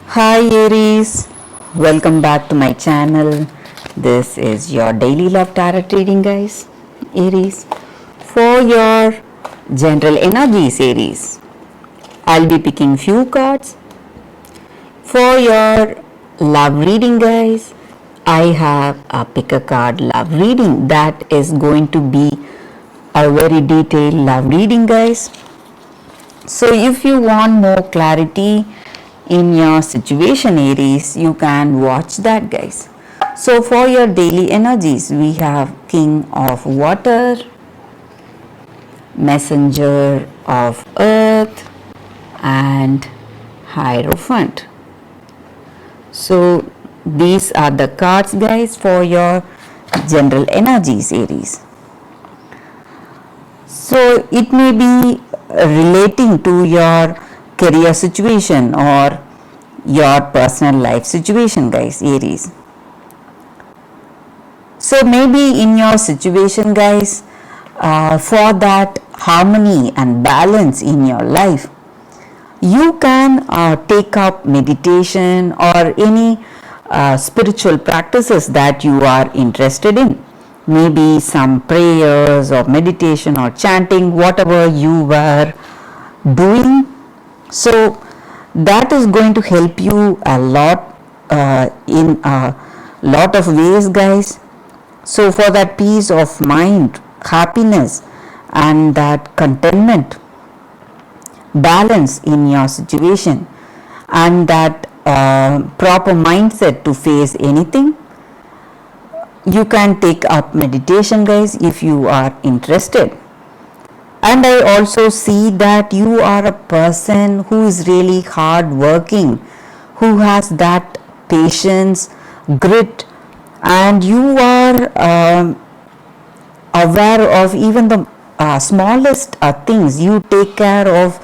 Hi Aries, welcome back to my channel. This is your daily love tarot reading, guys. Aries, for your general energies, Aries, I'll be picking few cards. For your love reading, guys, I have a pick a card love reading that is going to be a very detailed love reading, guys. So if you want more clarity in your situation, Aries, you can watch that, guys. So for your daily energies, we have King of Water, Messenger of Earth, and Hierophant. So these are the cards, guys, for your general energies, Aries. So it may be relating to your career situation or your personal life situation, guys, Aries. So maybe in your situation, guys, for that harmony and balance in your life, you can take up meditation or any spiritual practices that you are interested in. Maybe some prayers or meditation or chanting, whatever you were doing. So that is going to help you a lot in a lot of ways, guys. So for that peace of mind, happiness, and that contentment, balance in your situation, and that proper mindset to face anything, you can take up meditation, guys, if you are interested. And I also see that you are a person who is really hard working, who has that patience, grit, and you are aware of even the smallest things. You take care of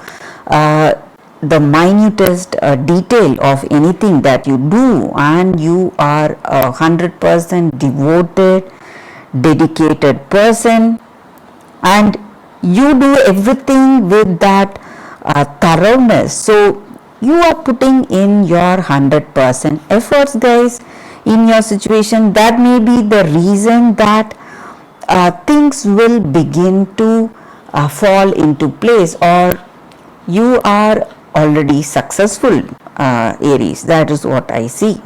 the minutest detail of anything that you do, and you are 100% devoted, dedicated person, and you do everything with that thoroughness. So you are putting in your 100% efforts, guys, in your situation. That may be the reason that things will begin to fall into place, or you are already successful, Aries. That is what I see.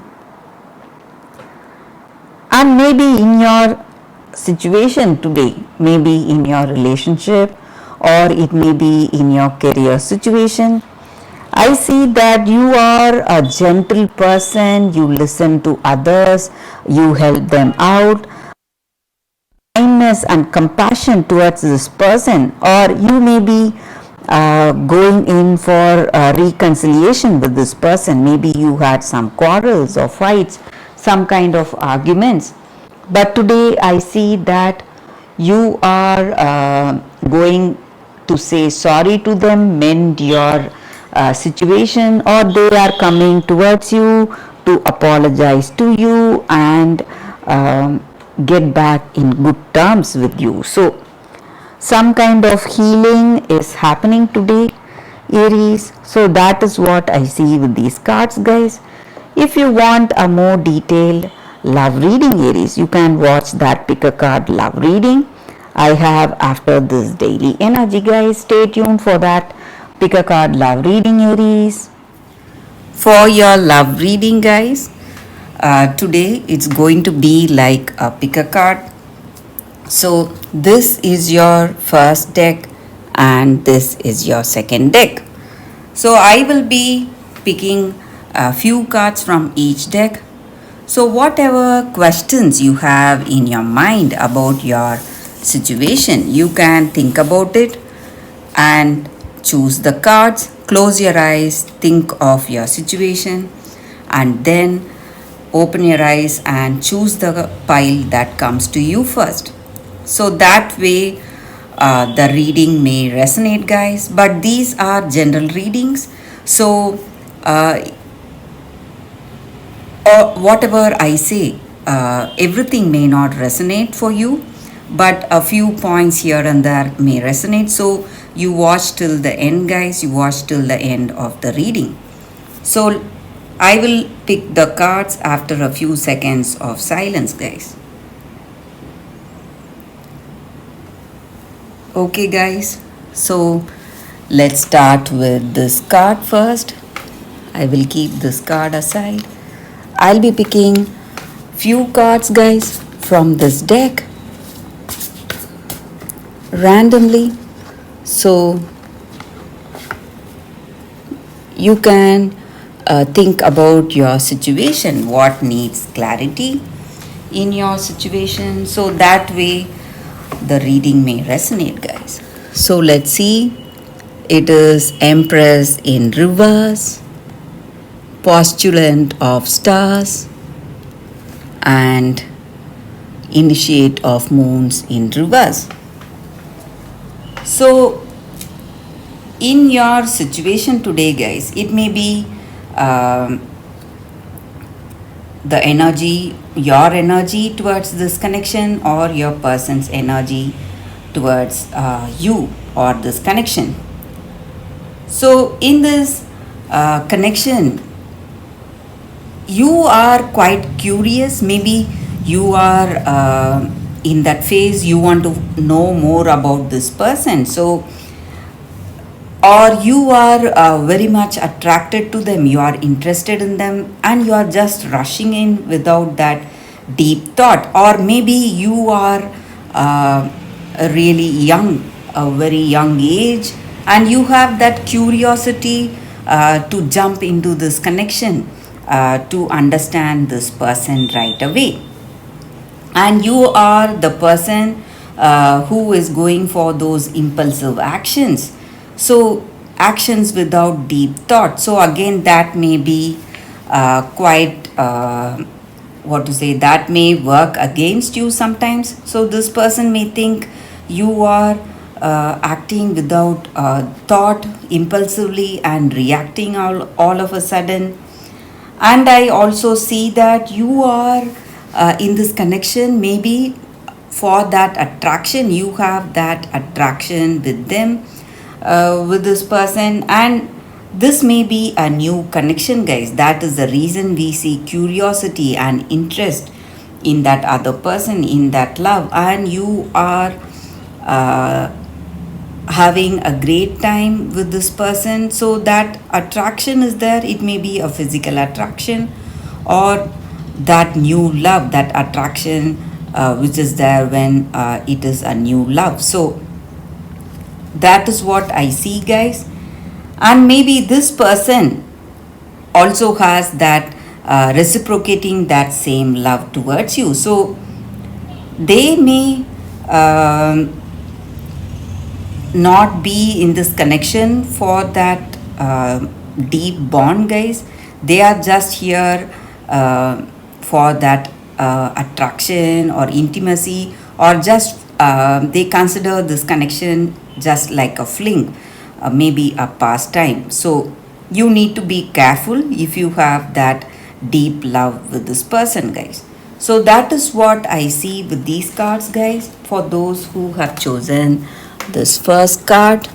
And maybe in your situation today, maybe in your relationship, or it may be in your career situation, I see that you are a gentle person. You listen to others, you help them out, kindness and compassion towards this person, or you may be going in for reconciliation with this person. Maybe you had some quarrels or fights, some kind of arguments, but today I see that you are going to say sorry to them, mend your situation, or they are coming towards you to apologize to you and get back in good terms with you. So some kind of healing is happening today, Aries. So that is what I see with these cards, guys. If you want a more detailed love reading, Aries, you can watch that pick a card love reading I have after this daily energy, guys. Stay tuned for that pick a card love reading, Aries. For your love reading, guys, today it's going to be like a pick a card. So this is your first deck and this is your second deck. So I will be picking a few cards from each deck. So whatever questions you have in your mind about your situation, you can think about it and choose the cards. Close your eyes, think of your situation, and then open your eyes and choose the pile that comes to you first. So that way the reading may resonate, guys, but these are general readings. So whatever I say, everything may not resonate for you, but a few points here and there may resonate. So you watch till the end, guys. You watch till the end of the reading. So I will pick the cards after a few seconds of silence, guys. Okay, guys, so let's start with this card first. I will keep this card aside. I'll be picking few cards, guys, from this deck randomly. So you can think about your situation, what needs clarity in your situation, so that way the reading may resonate, guys. So let's see. It is Empress in reverse, Postulant of stars, and Initiate of moons in reverse. So in your situation today, guys, it may be the energy, your energy towards this connection, or your person's energy towards you or this connection. So in this connection, you are quite curious. Maybe you are in that phase, you want to know more about this person. So or you are very much attracted to them, you are interested in them, and you are just rushing in without that deep thought. Or maybe you are really young, a very young age, and you have that curiosity to jump into this connection, to understand this person right away. And you are the person who is going for those impulsive actions, so actions without deep thought. So again, that may be quite what to say, that may work against you sometimes. So this person may think you are acting without thought, impulsively, and reacting all of a sudden. And I also see that you are in this connection, maybe for that attraction, you have that attraction with them, with this person, and this may be a new connection, guys. That is the reason we see curiosity and interest in that other person, in that love, and you are having a great time with this person. So that attraction is there. It may be a physical attraction, or that new love, that attraction which is there when it is a new love. So that is what I see, guys. And maybe this person also has that reciprocating that same love towards you. So they may not be in this connection for that deep bond, guys. They are just here for that attraction or intimacy, or just they consider this connection just like a fling, maybe a pastime. So you need to be careful if you have that deep love with this person, guys. So that is what I see with these cards, guys, for those who have chosen this first card.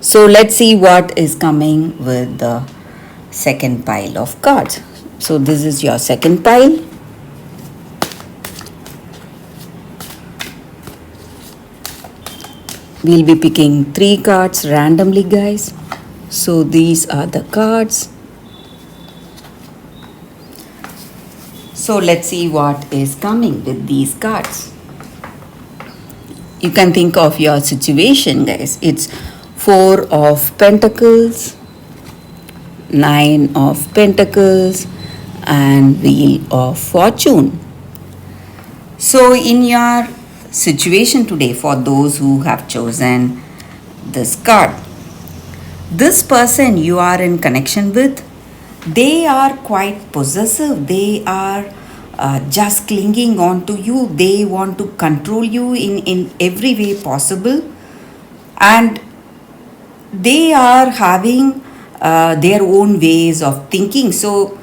So let's see what is coming with the second pile of cards. So this is your second pile. We'll be picking 3 cards randomly, guys. So these are the cards. So let's see what is coming with these cards. You can think of your situation, guys. It's 4 of Pentacles, 9 of Pentacles, and Wheel of Fortune. So in your situation today, for those who have chosen this card, this person you are in connection with, they are quite possessive. They are just clinging on to you. They want to control you in every way possible, and they are having their own ways of thinking. So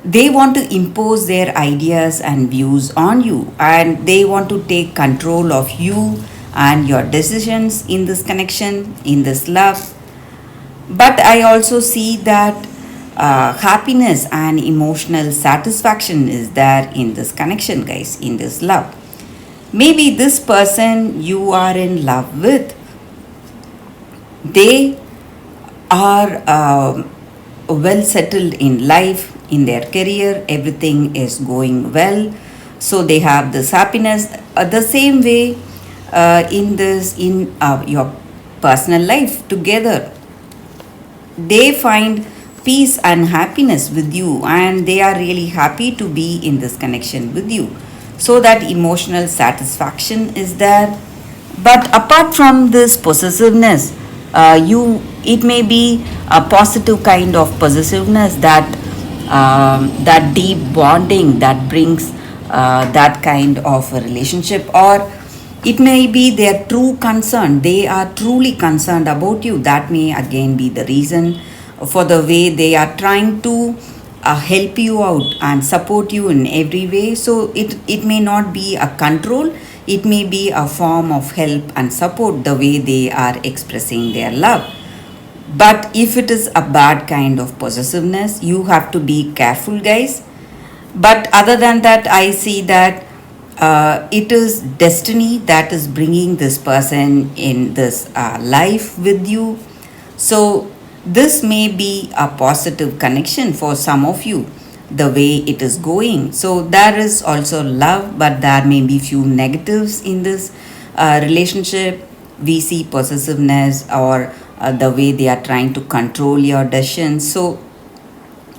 they want to impose their ideas and views on you, and they want to take control of you and your decisions in this connection, in this love. But I also see that happiness and emotional satisfaction is there in this connection, guys, in this love. Maybe this person you are in love with, they are well settled in life, in their career, everything is going well, so they have this happiness. The same way in your personal life together, they find peace and happiness with you, and they are really happy to be in this connection with you, so that emotional satisfaction is there. But apart from this possessiveness, you it may be a positive kind of possessiveness, that that deep bonding that brings that kind of a relationship, or it may be their true concern, they are truly concerned about you. That may again be the reason for the way they are trying to help you out and support you in every way. So it may not be a control, it may be a form of help and support, the way they are expressing their love. But if it is a bad kind of possessiveness, you have to be careful, guys. But other than that, I see that it is destiny that is bringing this person in this life with you. So this may be a positive connection for some of you, the way it is going. So there is also love, but there may be few negatives in this relationship. We see possessiveness, or the way they are trying to control your decisions. So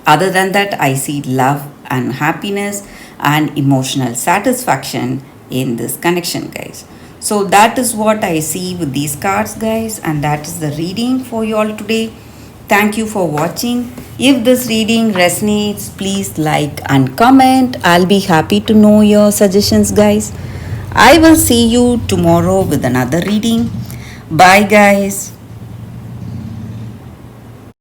other than that, I see love and happiness and emotional satisfaction in this connection, guys. So that is what I see with these cards, guys, and that is the reading for you all today. Thank you for watching. If this reading resonates, please like and comment. I'll be happy to know your suggestions, guys. I will see you tomorrow with another reading. Bye, guys.